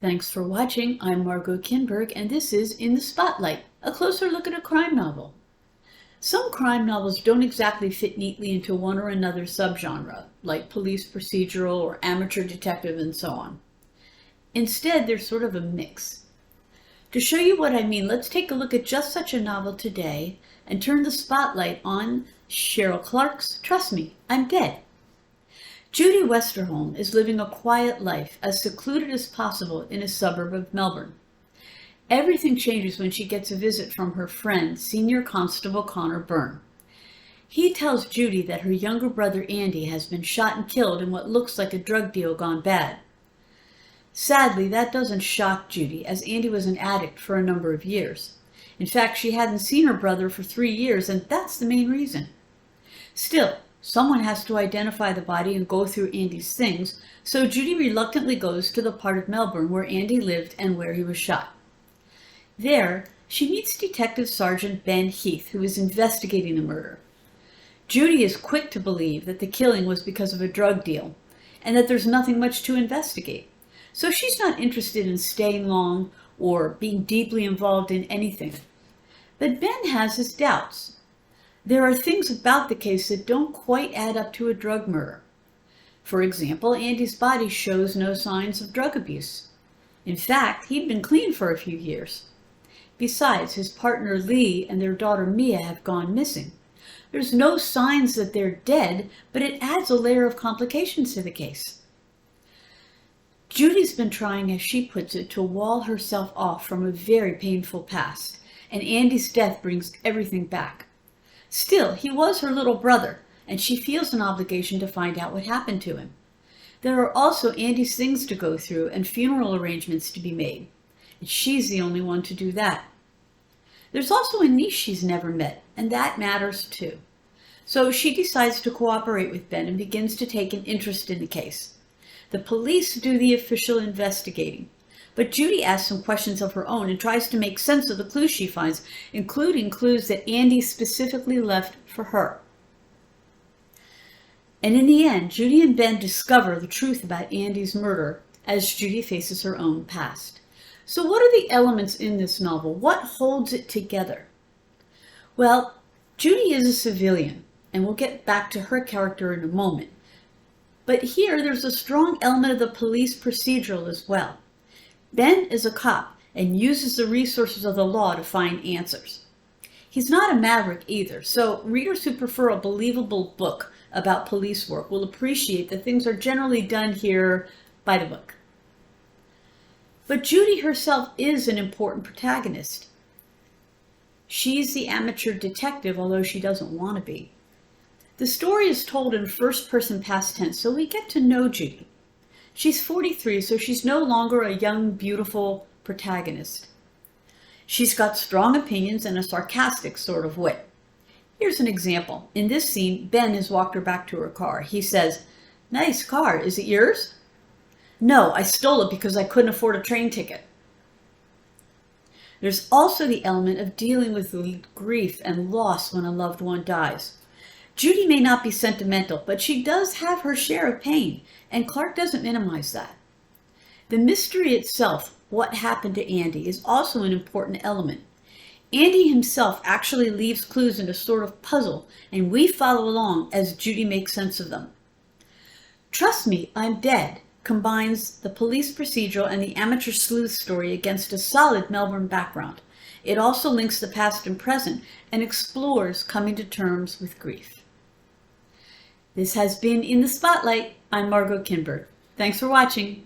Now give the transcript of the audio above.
Thanks for watching. I'm Margot Kinberg, and this is In the Spotlight, a closer look at a crime novel. Some crime novels don't exactly fit neatly into one or another subgenre, like police procedural or amateur detective and so on. Instead, they're sort of a mix. To show you what I mean, let's take a look at just such a novel today and turn the spotlight on Sherryl Clarke's Trust Me, I'm Dead. Judy Westerholm is living a quiet life, as secluded as possible in a suburb of Melbourne. Everything changes when she gets a visit from her friend, Senior Constable Connor Byrne. He tells Judy that her younger brother Andy has been shot and killed in what looks like a drug deal gone bad. Sadly, that doesn't shock Judy, as Andy was an addict for a number of years. In fact, she hadn't seen her brother for 3 years, and that's the main reason. Still, someone has to identify the body and go through Andy's things, so Judy reluctantly goes to the part of Melbourne where Andy lived and where he was shot. There, she meets Detective Sergeant Ben Heath, who is investigating the murder. Judy is quick to believe that the killing was because of a drug deal, and that there's nothing much to investigate. So she's not interested in staying long or being deeply involved in anything. But Ben has his doubts. There are things about the case that don't quite add up to a drug murder. For example, Andy's body shows no signs of drug abuse. In fact, he'd been clean for a few years. Besides, his partner Lee and their daughter Mia have gone missing. There's no signs that they're dead, but it adds a layer of complications to the case. Judy's been trying, as she puts it, to wall herself off from a very painful past, and Andy's death brings everything back. Still, he was her little brother, and she feels an obligation to find out what happened to him. There are also Andy's things to go through and funeral arrangements to be made, and she's the only one to do that. There's also a niece she's never met, and that matters too. So she decides to cooperate with Ben and begins to take an interest in the case. The police do the official investigating, but Judy asks some questions of her own and tries to make sense of the clues she finds, including clues that Andy specifically left for her. And in the end, Judy and Ben discover the truth about Andy's murder as Judy faces her own past. So what are the elements in this novel? What holds it together? Well, Judy is a civilian, and we'll get back to her character in a moment. But here, there's a strong element of the police procedural as well. Ben is a cop and uses the resources of the law to find answers. He's not a maverick either, so readers who prefer a believable book about police work will appreciate that things are generally done here by the book. But Judy herself is an important protagonist. She's the amateur detective, although she doesn't want to be. The story is told in first-person past tense, so we get to know Judy. She's 43, so she's no longer a young, beautiful protagonist. She's got strong opinions and a sarcastic sort of wit. Here's an example. In this scene, Ben has walked her back to her car. He says, "Nice car, is it yours?" "No, I stole it because I couldn't afford a train ticket." There's also the element of dealing with grief and loss when a loved one dies. Judy may not be sentimental, but she does have her share of pain, and Clarke doesn't minimize that. The mystery itself, what happened to Andy, is also an important element. Andy himself actually leaves clues in a sort of puzzle, and we follow along as Judy makes sense of them. Trust Me, I'm Dead combines the police procedural and the amateur sleuth story against a solid Melbourne background. It also links the past and present and explores coming to terms with grief. This has been In the Spotlight. I'm Margot Kinberg. Thanks for watching.